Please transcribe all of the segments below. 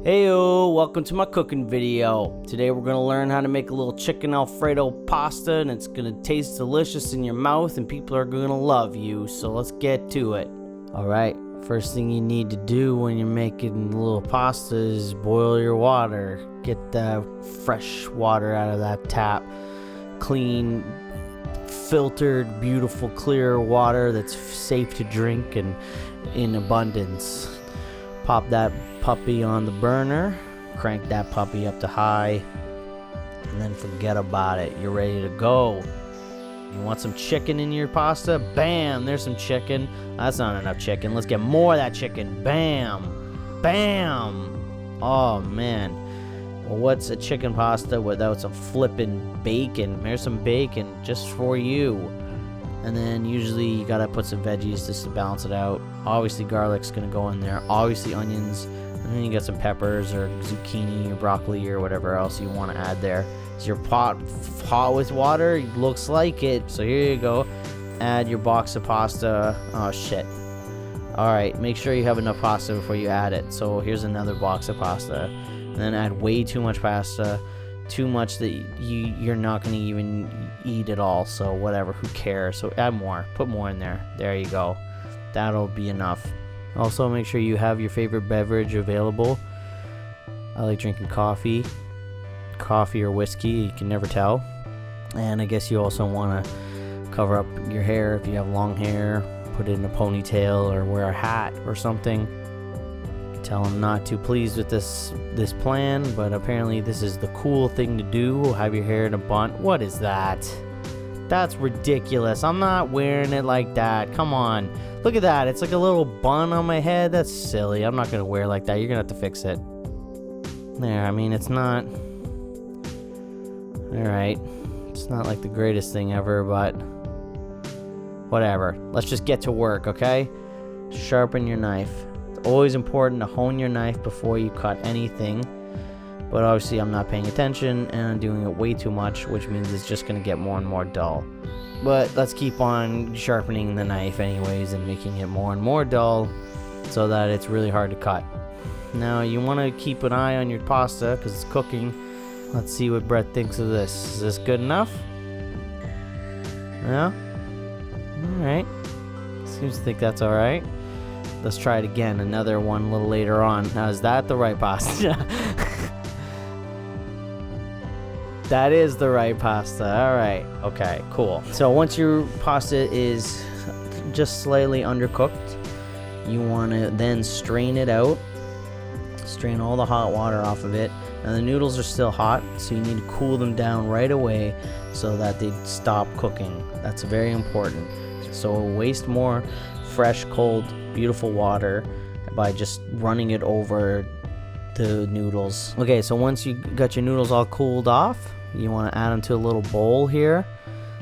Heyo, welcome to my cooking video. Today we're gonna learn how to make a little chicken Alfredo pasta, and it's gonna taste delicious in your mouth and people are gonna love you, so let's get to it. Alright, first thing you need to do when you're making a little pasta is boil your water. Get the fresh water out of that tap. Clean, filtered, beautiful, clear water that's safe to drink and in abundance. Pop that puppy on the burner, crank that puppy up to high, and then forget about it. You're ready to go. You want some chicken in your pasta? Bam, there's some chicken. That's not enough chicken. Let's get more of that chicken. Bam, bam. Oh man. Well, what's a chicken pasta without some flippin' bacon? There's some bacon just for you. And then usually you gotta put some veggies just to balance it out. Obviously garlic's gonna go in there. Obviously onions. And then you got some peppers or zucchini or broccoli or whatever else you want to add there. Is your pot hot with water? Looks like it. So here you go. Add your box of pasta. Oh shit. Alright, make sure you have enough pasta before you add it. So here's another box of pasta. And then add way too much pasta. Too much that you're not going to even eat at all, so whatever, who cares. So add more, put more in there. There you go, that'll be enough. Also make sure you have your favorite beverage available. I like drinking coffee or whiskey, you can never tell. And I guess you also want to cover up your hair if you have long hair. Put it in a ponytail or wear a hat or something. Tell him not too pleased with this plan, but apparently this is the cool thing to do. Have your hair in a bun. What is that? That's ridiculous. I'm not wearing it like that. Come on, look at that. It's like a little bun on my head. That's silly. I'm not gonna wear it like that. You're gonna have to fix it. There, I mean, it's not alright. It's not like the greatest thing ever, but whatever. Let's just get to work, okay? Sharpen your knife. Always important to hone your knife before you cut anything, but obviously I'm not paying attention and I'm doing it way too much, which means it's just going to get more and more dull. But let's keep on sharpening the knife anyways and making it more and more dull so that it's really hard to cut. Now you want to keep an eye on your pasta because it's cooking. Let's see what Brett thinks of this. Is this good enough? Yeah? Alright. Seems to think that's alright. Let's try it again, another one a little later on. Now, is that the right pasta? That is the right pasta. All right. Okay, cool. So once your pasta is just slightly undercooked, you want to then strain it out. Strain all the hot water off of it. Now, the noodles are still hot, so you need to cool them down right away so that they stop cooking. That's very important. So waste more fresh, cold, beautiful water by just running it over the noodles. Okay, so once you got your noodles all cooled off, you want to add them to a little bowl here.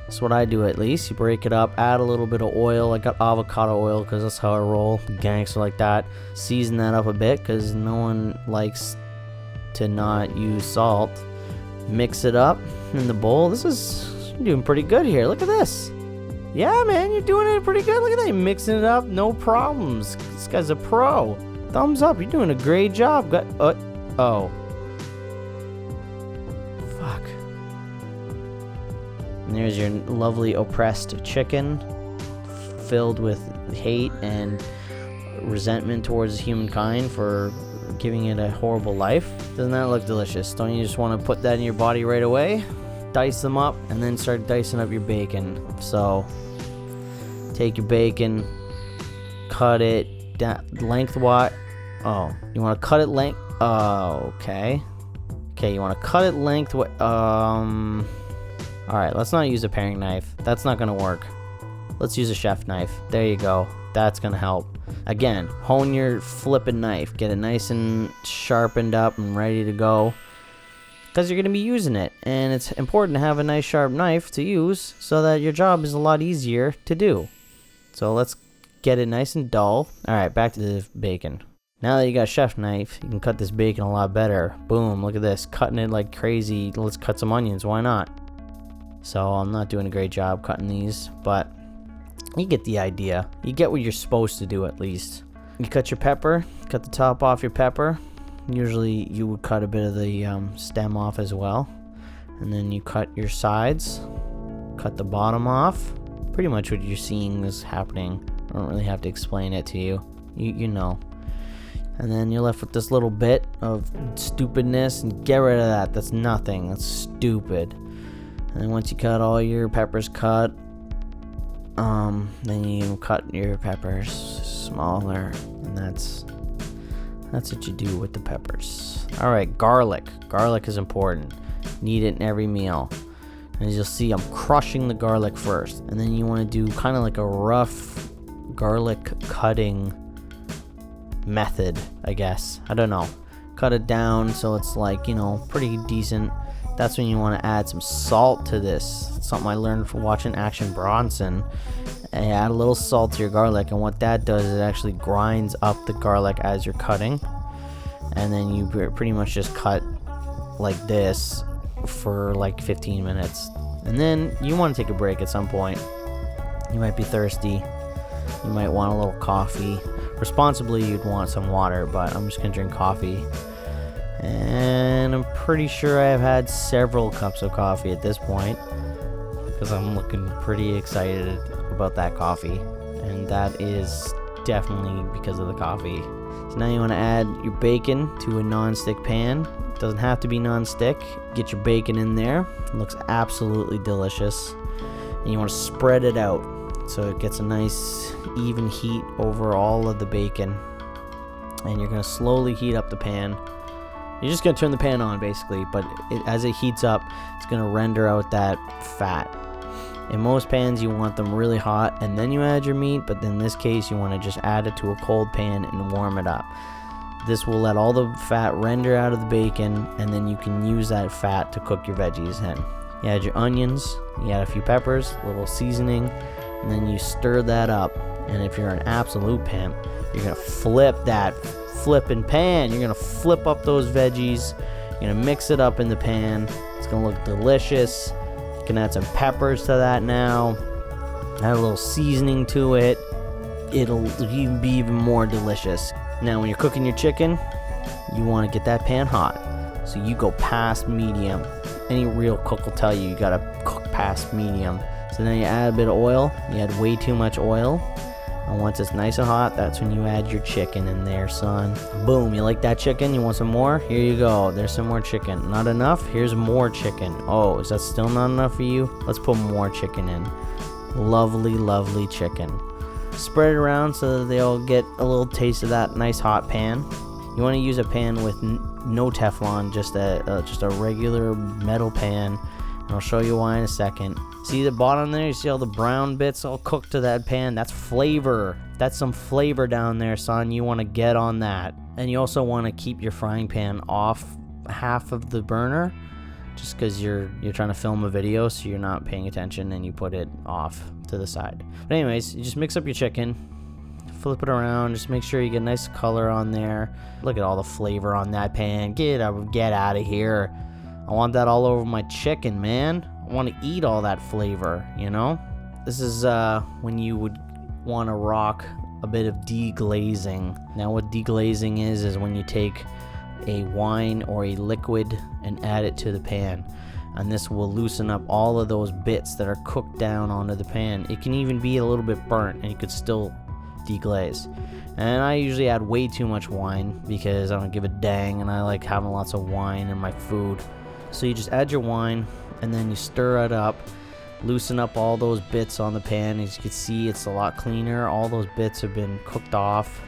That's what I do at least. You break it up, add a little bit of oil. I got avocado oil because that's how I roll. Gangster like that. Season that up a bit because no one likes to not use salt. Mix it up in the bowl. You're doing pretty good here. Look at this. Yeah, man, you're doing it pretty good. Look at that. You're mixing it up. No problems. This guy's a pro. Thumbs up. You're doing a great job. Oh. Fuck. And there's your lovely oppressed chicken filled with hate and resentment towards humankind for giving it a horrible life. Doesn't that look delicious? Don't you just want to put that in your body right away? Dice them up and then start dicing up your bacon. So take your bacon, cut it lengthwise. Oh, you want to cut it okay, you want to cut it lengthwise. Alright, let's not use a paring knife. That's not gonna work. Let's use a chef knife. There you go. That's gonna help. Again, hone your flippin' knife. Get it nice and sharpened up and ready to go, because you're going to be using it, and it's important to have a nice sharp knife to use so that your job is a lot easier to do. So let's get it nice and dull. Alright, back to the bacon. Now that you got a chef knife, you can cut this bacon a lot better. Boom, look at this, cutting it like crazy. Let's cut some onions, why not? So I'm not doing a great job cutting these, but you get the idea. You get what you're supposed to do at least. You cut your pepper, cut the top off your pepper. Usually you would cut a bit of the stem off as well. And then you cut your sides, cut the bottom off. Pretty much what you're seeing is happening. I don't really have to explain it to you. You know. And then you're left with this little bit of stupidness, and get rid of that. That's nothing. That's stupid. And then once you got all your peppers cut, then you cut your peppers smaller, and that's what you do with the peppers. All right, garlic. Garlic is important. Need it in every meal. And as you'll see, I'm crushing the garlic first, and then you want to do kind of like a rough garlic cutting method, I guess. I don't know. Cut it down so it's like, pretty decent. That's when you want to add some salt to this. It's something I learned from watching Action Bronson. And add a little salt to your garlic, and what that does is it actually grinds up the garlic as you're cutting. And then you pretty much just cut like this for like 15 minutes. And then you want to take a break at some point. You might be thirsty. You might want a little coffee. Responsibly, you'd want some water, but I'm just going to drink coffee. And I'm pretty sure I have had several cups of coffee at this point, because I'm looking pretty excited about that coffee. And that is definitely because of the coffee. So now you want to add your bacon to a non-stick pan. It doesn't have to be non-stick. Get your bacon in there. It looks absolutely delicious. And you want to spread it out so it gets a nice even heat over all of the bacon. And you're going to slowly heat up the pan. You're just going to turn the pan on basically, but as it heats up, it's going to render out that fat. In most pans, you want them really hot and then you add your meat, but in this case, you want to just add it to a cold pan and warm it up. This will let all the fat render out of the bacon, and then you can use that fat to cook your veggies in. You add your onions, you add a few peppers, a little seasoning, and then you stir that up. And if you're an absolute pimp, you're going to flip that flipping pan. You're going to flip up those veggies. You're going to mix it up in the pan. It's going to look delicious. You can add some peppers to that now. Add a little seasoning to it. It'll even be even more delicious. Now, when you're cooking your chicken, you want to get that pan hot. So you go past medium. Any real cook will tell you got to cook past medium. So then you add a bit of oil. You add way too much oil. And once it's nice and hot, that's when you add your chicken in there, son. Boom, you like that chicken? You want some more? Here you go. There's some more chicken. Not enough? Here's more chicken. Oh, is that still not enough for you? Let's put more chicken in. Lovely, lovely chicken. Spread it around so that they all get a little taste of that nice hot pan. You want to use a pan with no Teflon, just a regular metal pan. And I'll show you why in a second. See the bottom there? You see all the brown bits all cooked to that pan? That's flavor. That's some flavor down there, son. You want to get on that. And you also want to keep your frying pan off half of the burner, just because you're trying to film a video, so you're not paying attention, and you put it off to the side. But anyways, you just mix up your chicken, flip it around, just make sure you get a nice color on there. Look at all the flavor on that pan. Get out of here. I want that all over my chicken, man. I want to eat all that flavor, This is when you would want to rock a bit of deglazing. Now what deglazing is when you take a wine or a liquid and add it to the pan. And this will loosen up all of those bits that are cooked down onto the pan. It can even be a little bit burnt and you could still deglaze. And I usually add way too much wine because I don't give a dang and I like having lots of wine in my food. So you just add your wine and then you stir it up, loosen up all those bits on the pan. As you can see, it's a lot cleaner. All those bits have been cooked off,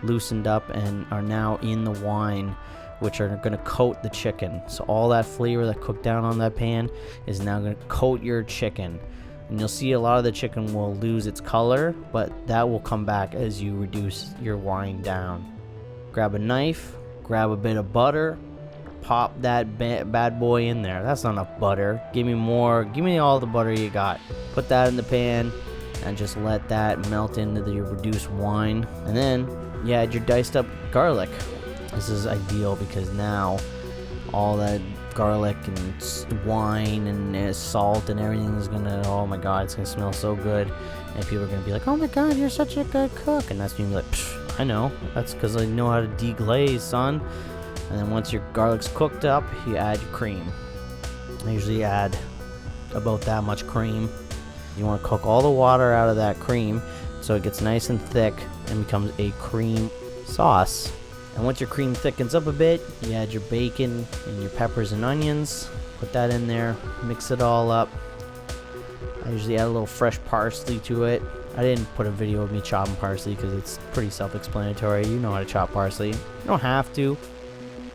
loosened up, and are now in the wine, which are going to coat the chicken. So all that flavor that cooked down on that pan is now going to coat your chicken. And you'll see a lot of the chicken will lose its color, but that will come back as you reduce your wine down. Grab a knife, grab a bit of butter, pop that bad boy in there. That's not enough butter. Give me more. Give me all the butter you got. Put that in the pan and just let that melt into your reduced wine. And then you add your diced up garlic. This is ideal because now all that garlic and wine and salt and everything is gonna, oh my god, it's gonna smell so good. And people are gonna be like, oh my god, you're such a good cook. And that's when you're like, I know. That's because I know how to deglaze, son. And then once your garlic's cooked up, you add your cream. I usually add about that much cream. You want to cook all the water out of that cream so it gets nice and thick and becomes a cream sauce. And once your cream thickens up a bit, you add your bacon and your peppers and onions. Put that in there, mix it all up. I usually add a little fresh parsley to it. I didn't put a video of me chopping parsley because it's pretty self-explanatory. You know how to chop parsley. You don't have to,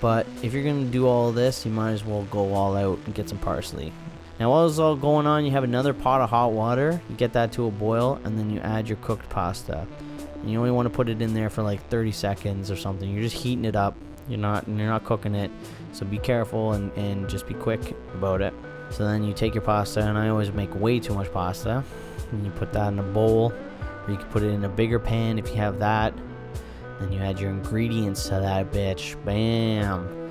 but if you're going to do all of this, you might as well go all out and get some parsley. Now while this is all going on, you have another pot of hot water. You get that to a boil, and then you add your cooked pasta. And you only want to put it in there for like 30 seconds or something. You're just heating it up. You're not cooking it. So be careful and just be quick about it. So then you take your pasta, and I always make way too much pasta. And you put that in a bowl, or you can put it in a bigger pan if you have that. Then you add your ingredients to that bitch. Bam!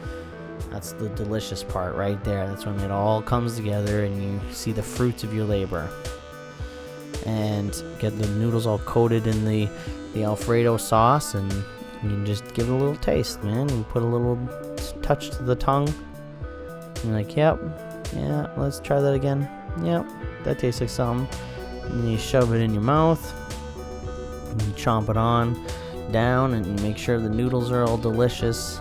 That's the delicious part right there. That's when it all comes together and you see the fruits of your labor. And get the noodles all coated in the Alfredo sauce, and you just give it a little taste, man. You put a little touch to the tongue. You're like, yep, yeah, let's try that again. Yep, that tastes like something. And then you shove it in your mouth, and you chomp it on down, and you make sure the noodles are all delicious.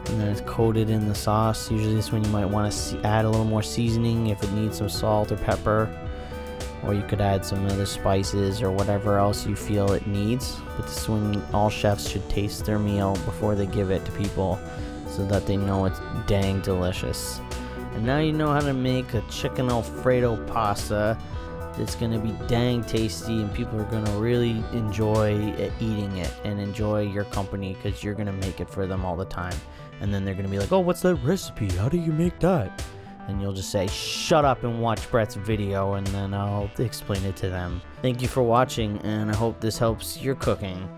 And then it's coated in the sauce. Usually this one you might want to add a little more seasoning if it needs some salt or pepper, or you could add some other spices or whatever else you feel it needs. But this is when all chefs should taste their meal before they give it to people, so that they know it's dang delicious. And now you know how to make a chicken Alfredo pasta. It's going to be dang tasty, and people are going to really enjoy eating it and enjoy your company, because you're going to make it for them all the time. And then they're going to be like, oh, what's that recipe? How do you make that? And you'll just say, shut up and watch Brett's video, and then I'll explain it to them. Thank you for watching, and I hope this helps your cooking.